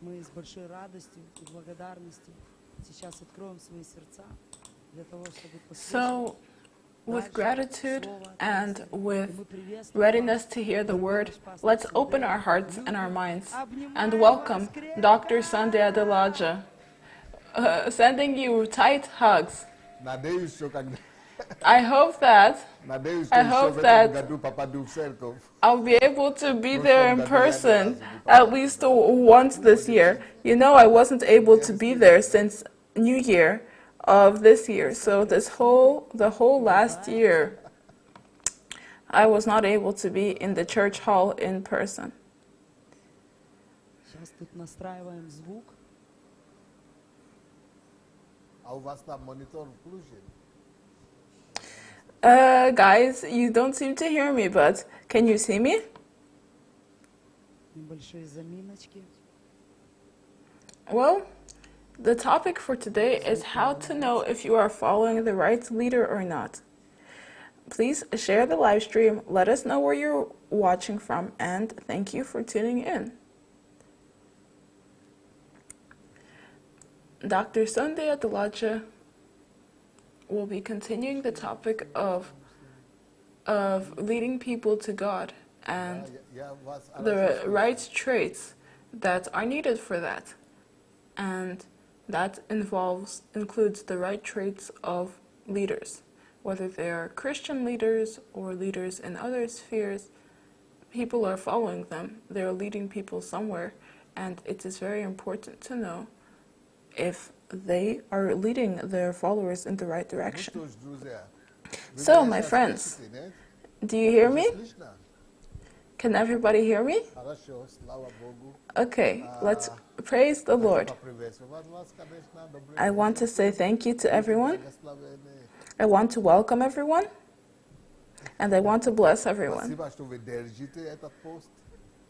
Мы с большой радостью и благодарностью сейчас откроем свои сердца для того, чтобы So, with gratitude and with readiness to hear the word, let's open our hearts and our minds and welcome Dr. Sunday Adelaja, sending you tight hugs. I hope that I'll be able to be there in person at least once this year. You know, I wasn't able to be there since New Year of this year. So the whole last year, I was not able to be in the church hall in person. Сейчас тут настраиваем звук. А у вас там монитор включен? Guys, you don't seem to hear me, but can you see me? Небольшие заминочки. Well, the topic for today is how to know if you are following the right leader or not. Please share the live stream, let us know where you're watching from, and thank you for tuning in. Dr. Sunday Adelaja will be continuing the topic of leading people to God and the right traits that are needed for that. And that includes the right traits of leaders, whether they are Christian leaders or leaders in other spheres. People are following them. They're leading people somewhere, and it is very important to know if they are leading their followers in the right direction. So, my friends, do you hear me? Can everybody hear me? Okay, let's praise the Lord. I want to say thank you to everyone. I want to welcome everyone. And I want to bless everyone.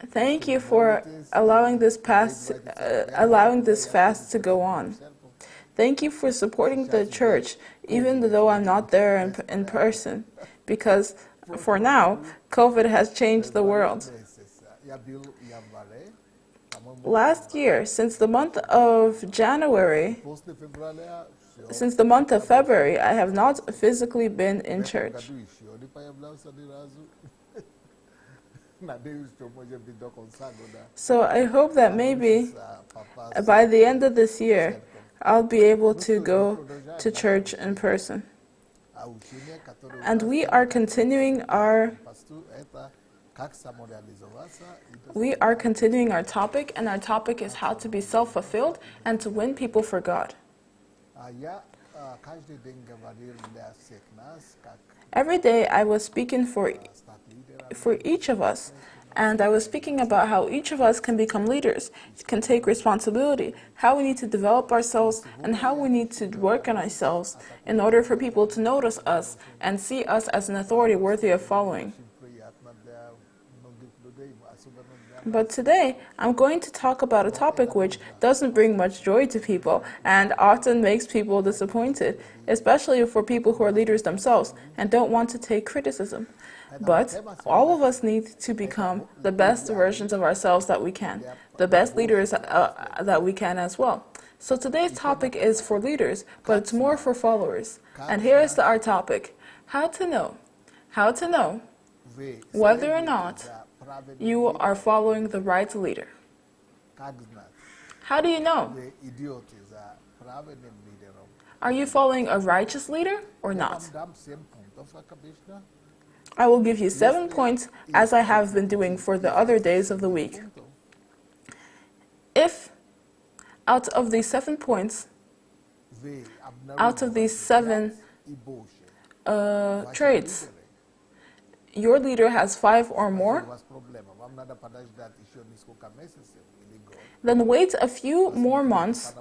Thank you for allowing this fast to go on. Thank you for supporting the church, even though I'm not there in person, because for now, COVID has changed the world. Last year, since the month of February, I have not physically been in church. So I hope that maybe by the end of this year, I'll be able to go to church in person. And we are continuing our topic, and our topic is how to be self-fulfilled and to win people for God. Every day I was speaking for each of us, and I was speaking about how each of us can become leaders, can take responsibility, how we need to develop ourselves, and how we need to work on ourselves in order for people to notice us and see us as an authority worthy of following. But today, I'm going to talk about a topic which doesn't bring much joy to people and often makes people disappointed, especially for people who are leaders themselves and don't want to take criticism. But all of us need to become the best versions of ourselves that we can, the best leaders that we can as well. So today's topic is for leaders, but it's more for followers. And here's our topic: how to know whether or not you are following the right leader. How do you know? Are you following a righteous leader or not? I will give you 7 points, as I have been doing for the other days of the week. If out of these 7 points, out of these 7 traits, your leader has 5 or more, then wait a few more months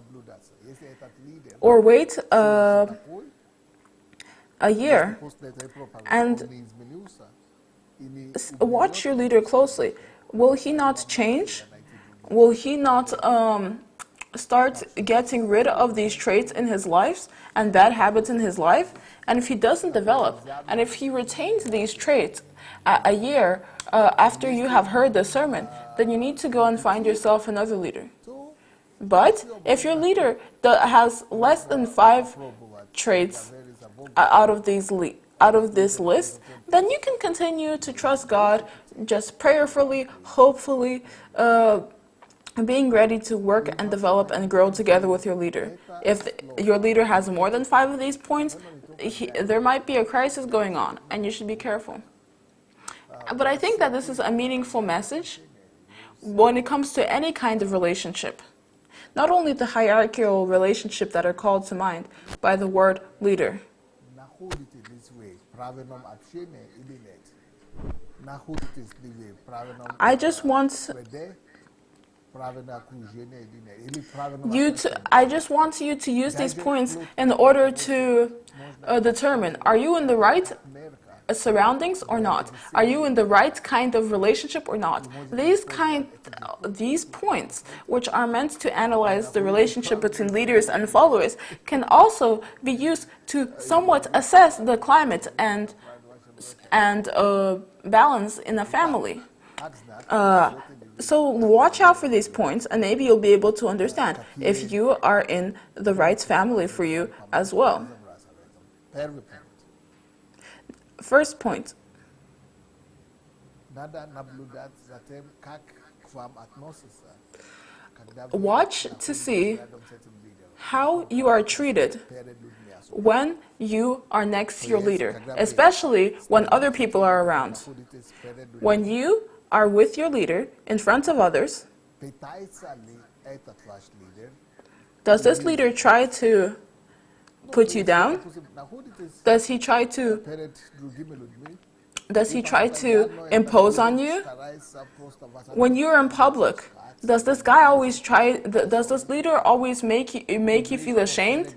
or wait a year and watch your leader closely. Will he not change? Will he not start getting rid of these traits in his life and bad habits in his life? And if he doesn't develop, and if he retains these traits a year after you have heard the sermon, then you need to go and find yourself another leader. But if your leader has less than 5 traits out of this list, then you can continue to trust God, just prayerfully, hopefully, being ready to work and develop and grow together with your leader. If your leader has more than 5 of these points, there might be a crisis going on, and you should be careful. But I think that this is a meaningful message when it comes to any kind of relationship. Not only the hierarchical relationship that are called to mind by the word leader. I just want you to use these points in order to determine, are you in the right surroundings or not? Are you in the right kind of relationship or not? These points, which are meant to analyze the relationship between leaders and followers, can also be used to somewhat assess the climate and balance in a family. So watch out for these points, and maybe you'll be able to understand if you are in the right family for you as well. First point. Watch to see how you are treated when you are next to your leader, especially when other people are around. When you are with your leader in front of others, does this leader try to put you down? Does he try to impose on you? When you're in public, does this leader always make you feel ashamed?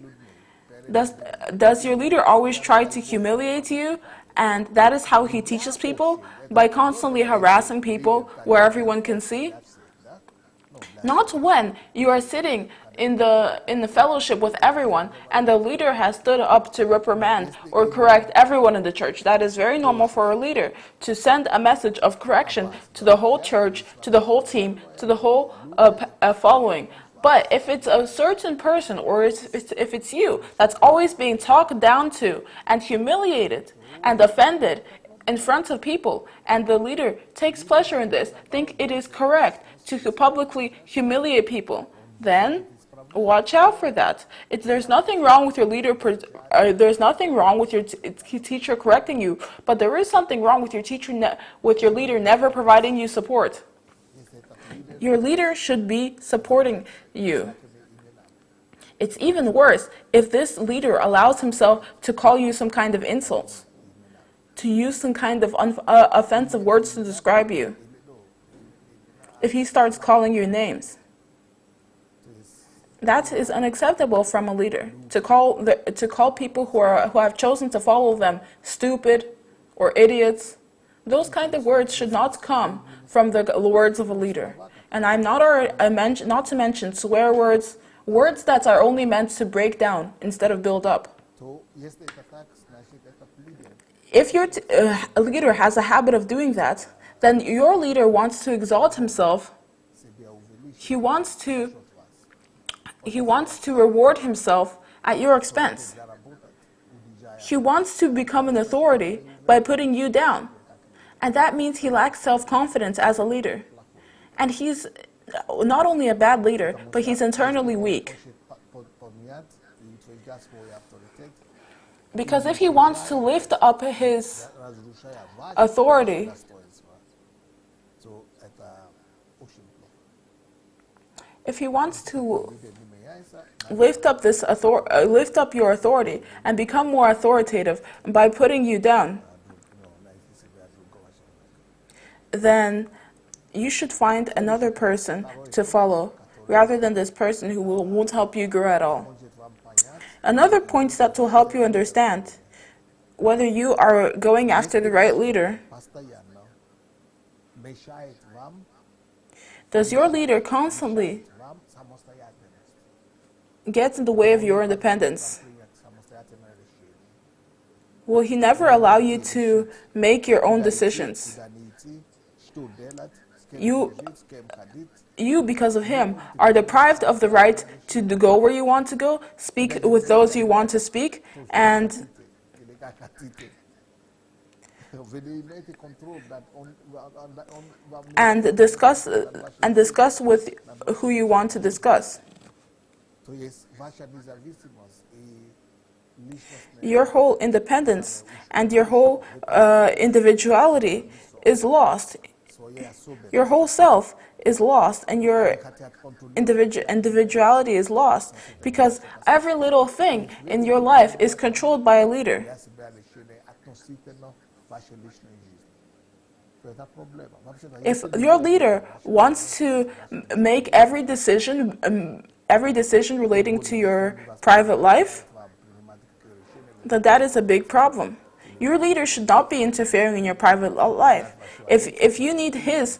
Does your leader always try to humiliate you? And that is how he teaches people? By constantly harassing people where everyone can see? Not when you are sitting in the fellowship with everyone and the leader has stood up to reprimand or correct everyone in the church. That is very normal for a leader to send a message of correction to the whole church, to the whole team, to the whole following. But if it's a certain person, or if it's you that's always being talked down to and humiliated and offended in front of people, and the leader takes pleasure in this, think it is correct to publicly humiliate people, then watch out for that. There's nothing wrong with your leader. There's nothing wrong with your teacher correcting you, but there is something wrong with your leader never providing you support. Your leader should be supporting you. It's even worse if this leader allows himself to call you some kind of insults, to use some kind of offensive words to describe you. If he starts calling you names, that is unacceptable from a leader. To call people who have chosen to follow them stupid or idiots, those kind of words should not come from the words of a leader. And I'm not to mention swear words, words that are only meant to break down instead of build up. If your leader has a habit of doing that, then your leader wants to exalt himself. He wants to reward himself at your expense. He wants to become an authority by putting you down. And that means he lacks self-confidence as a leader. And he's not only a bad leader, but he's internally weak. Because if he wants to lift up his authority, if he wants to lift up your authority and become more authoritative by putting you down, then you should find another person to follow rather than this person who won't help you grow at all. Another point that will help you understand whether you are going after the right leader: does your leader constantly get in the way of your independence? Will he never allow you to make your own decisions? you, because of him, are deprived of the right to go where you want to go, speak with those you want to speak, and discuss with who you want to discuss. Your whole independence and your whole individuality is lost. Your whole self is lost, and your individuality is lost, because every little thing in your life is controlled by a leader. If your leader wants to make every decision relating to your private life, then that is a big problem. Your leader should not be interfering in your private life. If you need his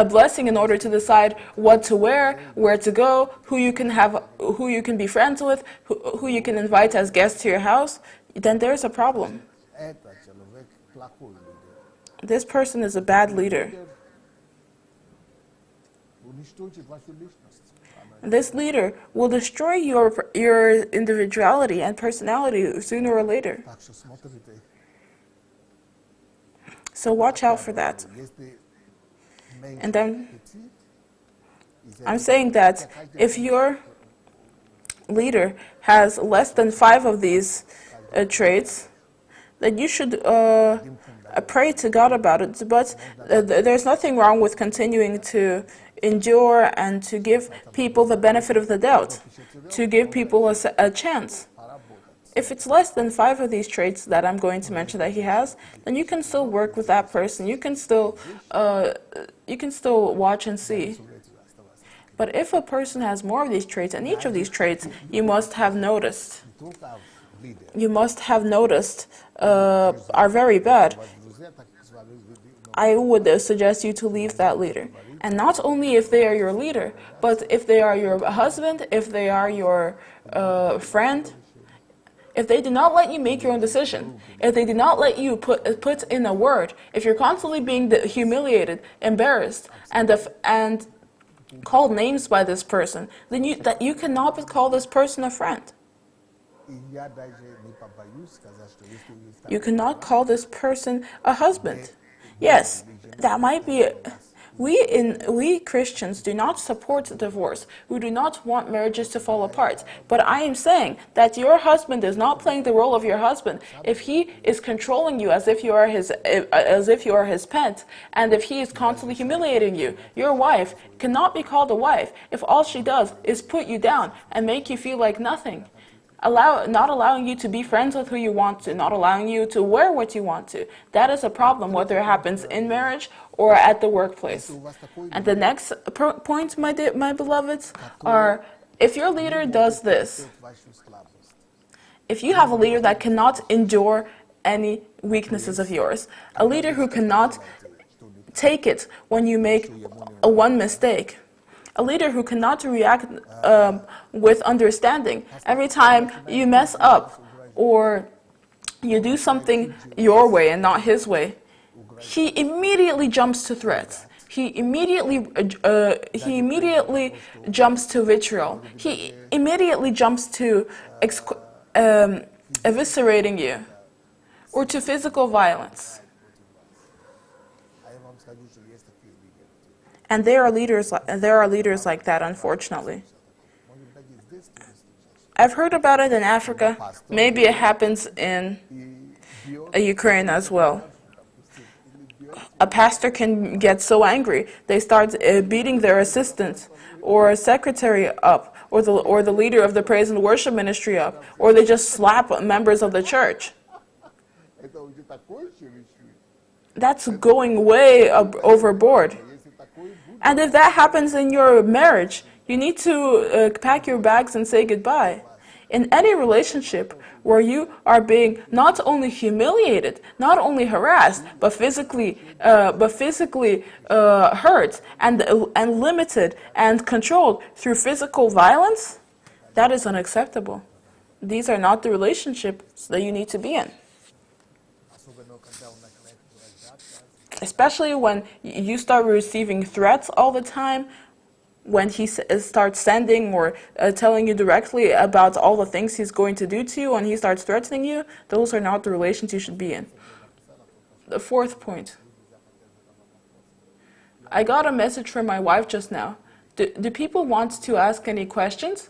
blessing in order to decide what to wear, where to go, who you can be friends with, who you can invite as guests to your house, then there's a problem. This person is a bad leader. This leader will destroy your individuality and personality sooner or later. So watch out for that. And then I'm saying that if your leader has less than 5 of these traits, then you should pray to God about it. But there's nothing wrong with continuing to endure and to give people the benefit of the doubt, to give people a chance. If it's less than 5 of these traits that I'm going to mention that he has, then you can still work with that person. You can still watch and see. But if a person has more of these traits, and each of these traits you must have noticed, are very bad, I would suggest you to leave that leader. And not only if they are your leader, but if they are your husband, if they are your friend, if they do not let you make your own decision, if they do not let you put in a word, if you're constantly being humiliated, embarrassed, and called names by this person, then you cannot call this person a friend. You cannot call this person a husband. Yes, that might be. We Christians do not support divorce. We do not want marriages to fall apart. But I am saying that your husband is not playing the role of your husband if he is controlling you as if you are his pet, and if he is constantly humiliating you. Your wife cannot be called a wife if all she does is put you down and make you feel like nothing. Not allowing you to be friends with who you want to, not allowing you to wear what you want to. That is a problem, whether it happens in marriage or at the workplace. And the next point, my beloveds, are if your leader does this, if you have a leader that cannot endure any weaknesses of yours, a leader who cannot take it when you make one mistake, a leader who cannot react with understanding every time you mess up or you do something your way and not his way, he immediately jumps to threats. He immediately jumps to vitriol. He immediately jumps to eviscerating you or to physical violence. And there are leaders like that, unfortunately. I've heard about it in Africa. Maybe it happens in Ukraine as well. A pastor can get so angry they start beating their assistant or secretary up, or the leader of the praise and worship ministry up, or they just slap members of the church. That's going way overboard. And if that happens in your marriage, you need to pack your bags and say goodbye. In any relationship where you are being not only humiliated, not only harassed, but physically hurt and limited and controlled through physical violence, that is unacceptable. These are not the relationships that you need to be in. Especially when you start receiving threats all the time, when he starts sending or telling you directly about all the things he's going to do to you and he starts threatening you, those are not the relations you should be in. The fourth point. I got a message from my wife just now. Do people want to ask any questions?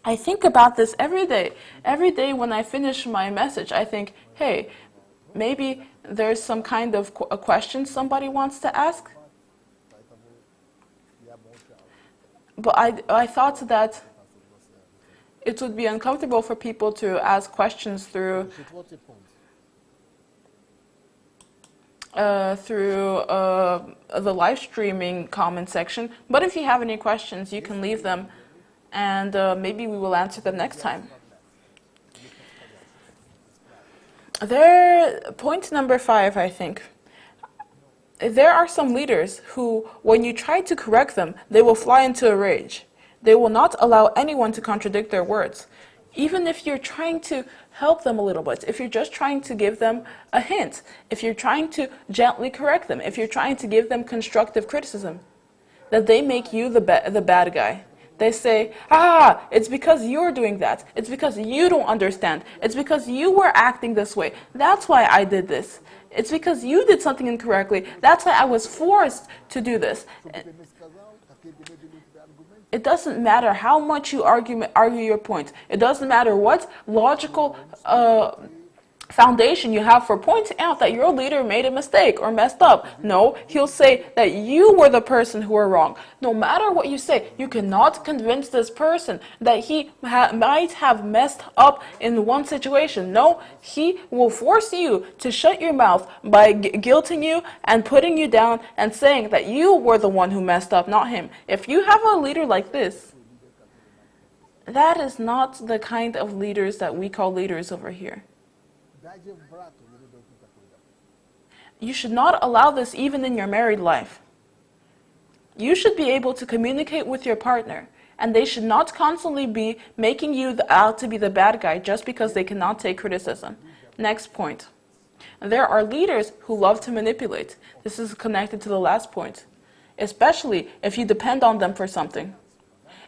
I think about this every day. Every day when I finish my message, I think, hey, maybe there's some kind of a question somebody wants to ask. But I thought that it would be uncomfortable for people to ask questions through the live streaming comment section. But if you have any questions, you can leave them, and maybe we will answer them next time. Point number 5, I think. There are some leaders who, when you try to correct them, they will fly into a rage. They will not allow anyone to contradict their words. Even if you're trying to help them a little bit, if you're just trying to give them a hint, if you're trying to gently correct them, if you're trying to give them constructive criticism, that they make you the bad guy. They say, it's because you're doing that. It's because you don't understand. It's because you were acting this way. That's why I did this. It's because you did something incorrectly. That's why I was forced to do this. It doesn't matter how much you argue your point. It doesn't matter what logical foundation you have for pointing out that your leader made a mistake or messed up. No, he'll say that you were the person who were wrong. No matter what you say, you cannot convince this person that he might have messed up in one situation. No, he will force you to shut your mouth by guilting you and putting you down and saying that you were the one who messed up, not him. If you have a leader like this, that is not the kind of leaders that we call leaders over here. You should not allow this even in your married life. You should be able to communicate with your partner, and they should not constantly be making you out to be the bad guy just because they cannot take criticism. Next point. There are leaders who love to manipulate. This is connected to the last point, especially if you depend on them for something.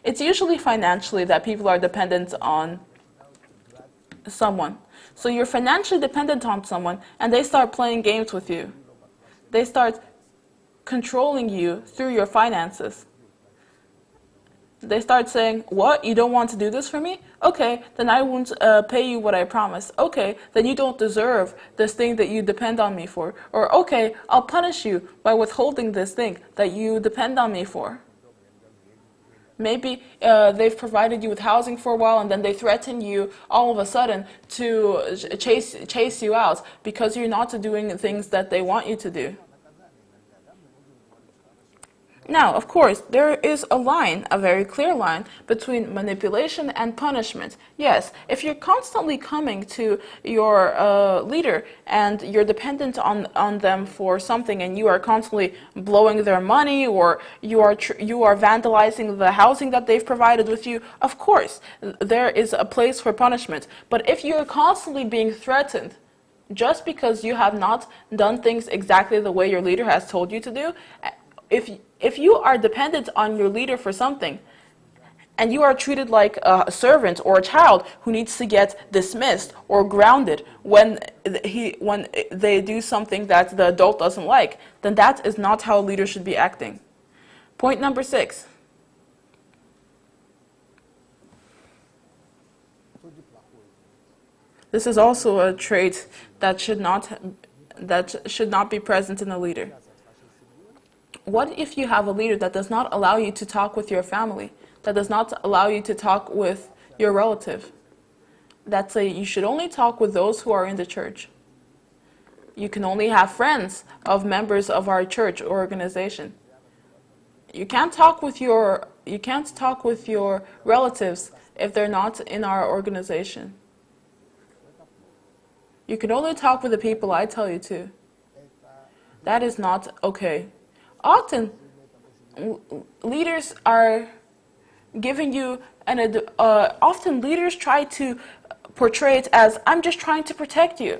It's usually financially that people are dependent on someone. So you're financially dependent on someone, and they start playing games with you. They start controlling you through your finances. They start saying, what, you don't want to do this for me? Okay, then I won't pay you what I promised. Okay, then you don't deserve this thing that you depend on me for. Or okay, I'll punish you by withholding this thing that you depend on me for. Maybe they've provided you with housing for a while, and then they threaten you all of a sudden to chase you out because you're not doing things that they want you to do. Now, of course, there is a line, a very clear line, between manipulation and punishment. Yes, if you're constantly coming to your leader and you're dependent on them for something, and you are constantly blowing their money, or you are vandalizing the housing that they've provided with you, of course, there is a place for punishment. But if you're constantly being threatened just because you have not done things exactly the way your leader has told you to do, if you are dependent on your leader for something, and you are treated like a servant or a child who needs to get dismissed or grounded when they do something that the adult doesn't like, then that is not how a leader should be acting. Point number 6. This is also a trait that should not be present in a leader. What if you have a leader that does not allow you to talk with your family, that does not allow you to talk with your relative? You should only talk with those who are in the church. You can only have friends of members of our church or organization. You can't talk with your relatives if they're not in our organization. You can only talk with the people I tell you to. That is not okay. Often, leaders are giving you often leaders try to portray it as, I'm just trying to protect you.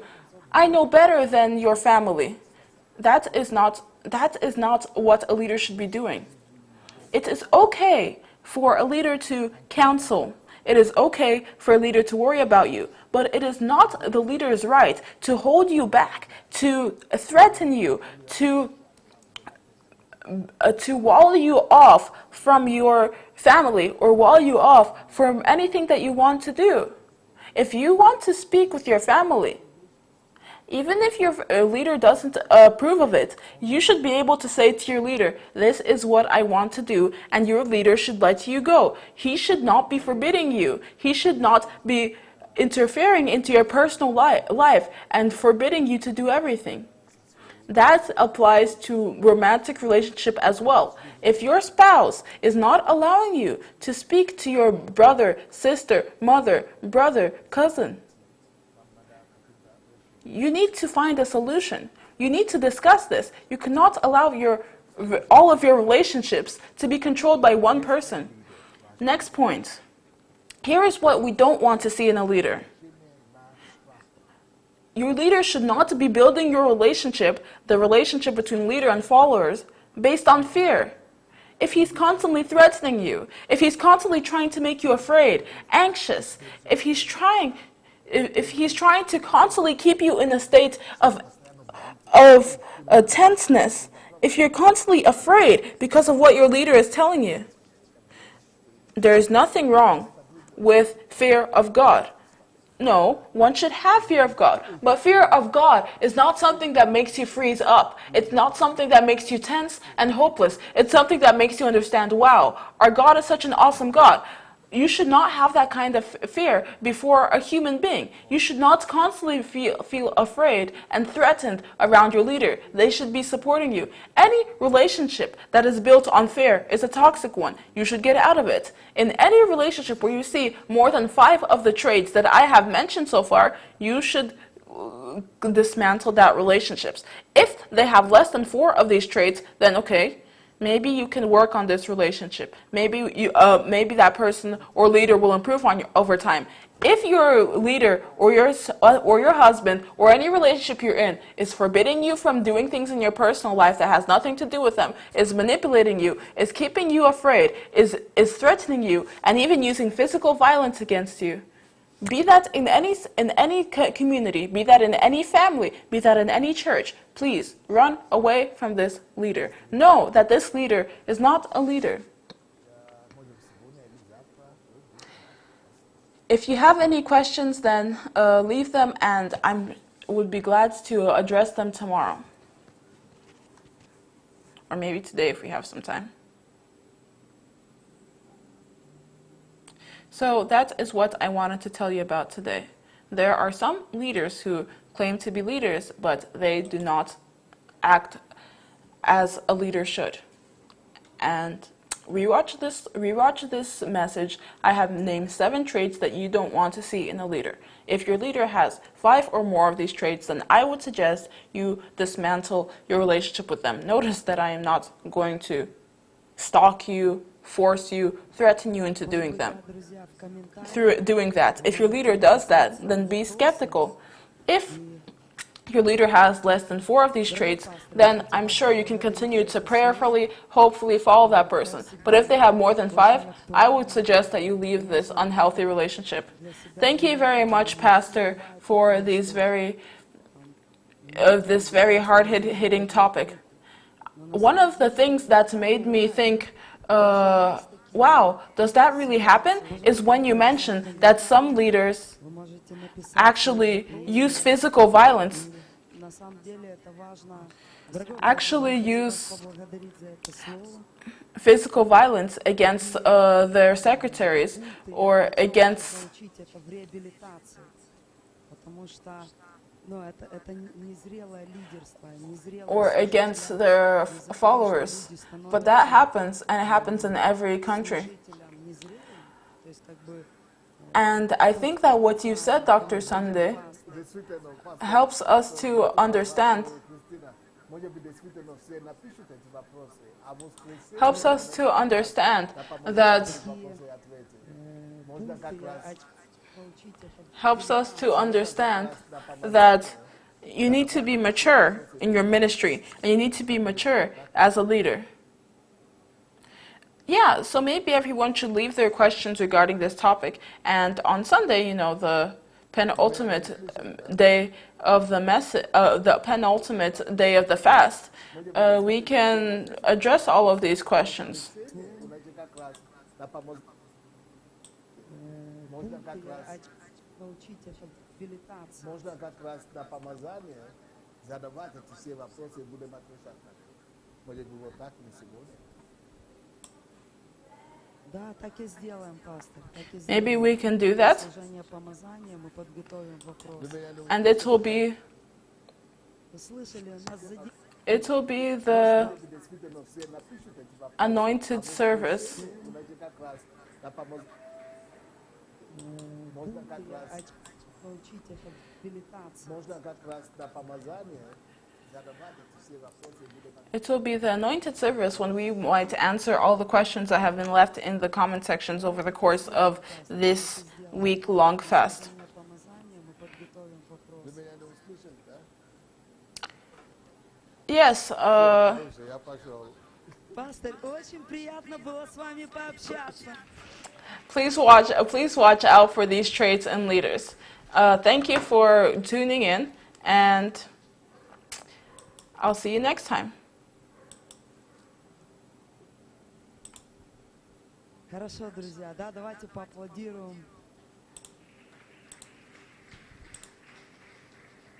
I know better than your family. That is not what a leader should be doing. It is okay for a leader to counsel. It is okay for a leader to worry about you. But it is not the leader's right to hold you back, to threaten you, to wall you off from your family or wall you off from anything that you want to do. If you want to speak with your family, even if your leader doesn't approve of it, you should be able to say to your leader, this is what I want to do, and your leader should let you go. He should not be forbidding you. He should not be interfering into your personal life and forbidding you to do everything. That applies to romantic relationship as well. If your spouse is not allowing you to speak to your brother, sister, mother, brother, cousin, you need to find a solution. You need to discuss this. You cannot allow all of your relationships to be controlled by one person. Next point. Here is what we don't want to see in a leader. Your leader should not be building your relationship, the relationship between leader and followers, based on fear. If he's constantly threatening you, if he's constantly trying to make you afraid, anxious, if he's trying to constantly keep you in a state of tenseness, if you're constantly afraid because of what your leader is telling you, there is nothing wrong with fear of God. No, one should have fear of God. But fear of God is not something that makes you freeze up. It's not something that makes you tense and hopeless. It's something that makes you understand, wow, our God is such an awesome God. You should not have that kind of fear before a human being. You should not constantly feel afraid and threatened around your leader. They should be supporting you. Any relationship that is built on fear is a toxic one. You should get out of it. In any relationship where you see more than 5 of the traits that I have mentioned so far, you should dismantle that relationships. If they have less than 4 of these traits, then okay, maybe you can work on this relationship. Maybe that person or leader will improve on you over time. If your leader or your husband or any relationship you're in is forbidding you from doing things in your personal life that has nothing to do with them, is manipulating you, is keeping you afraid, is threatening you, and even using physical violence against you, be that in any community, be that in any family, be that in any church, please run away from this leader. Know that this leader is not a leader. If you have any questions, then leave them, and I would be glad to address them tomorrow. Or maybe today if we have some time. So that is what I wanted to tell you about today. There are some leaders who claim to be leaders, but they do not act as a leader should. And rewatch this message. I have named 7 traits that you don't want to see in a leader. If your leader has 5 or more of these traits, then I would suggest you dismantle your relationship with them. Notice that I am not going to stalk you, force you, threaten you into doing them. Through doing that, if your leader does that, then be skeptical. If your leader has less than 4 of these traits, then I'm sure you can continue to prayerfully, hopefully follow that person. But if they have more than 5, I would suggest that you leave this unhealthy relationship. Thank you very much, Pastor, for this very hard-hitting topic. One of the things that made me think, wow, does that really happen? Is when you mention that some leaders actually use physical violence, against their secretaries or against their followers. But that happens, and it happens in every country. And I think that what you said, Dr. Sunday, helps us to understand that you need to be mature in your ministry, and you need to be mature as a leader. Yeah, so maybe everyone should leave their questions regarding this topic. And on Sunday, the penultimate day of the penultimate day of the fast, we can address all of these questions. Пункты я научите хабилитации. Можно как раз на помазание задавать эти все вопросы и будем отвечать на них. Может быть, вот так на сегодня. Да, так и сделаем, пастор. Так и Maybe сделаем. we can do that, Служение помазания мы подготовим вопрос. and it will be Вы слышали, нас задержали. it will be the anointed service. Пункты я научите хабилитации. Можно как раз на помазание задавать эти все вопросы и будем отвечать. It will be the anointed service when we might answer all the questions that have been left in the comment sections over the course of this week-long fast. Служение помазания мы подготовим вопрос. Вы меня не услышали, да? Yes, Хорошо, я пошел. Пастор, очень приятно было с вами пообщаться. please watch out for these traits in leaders. Thank you for tuning in, and I'll see you next time. Хорошо, друзья, да, давайте поаплодируем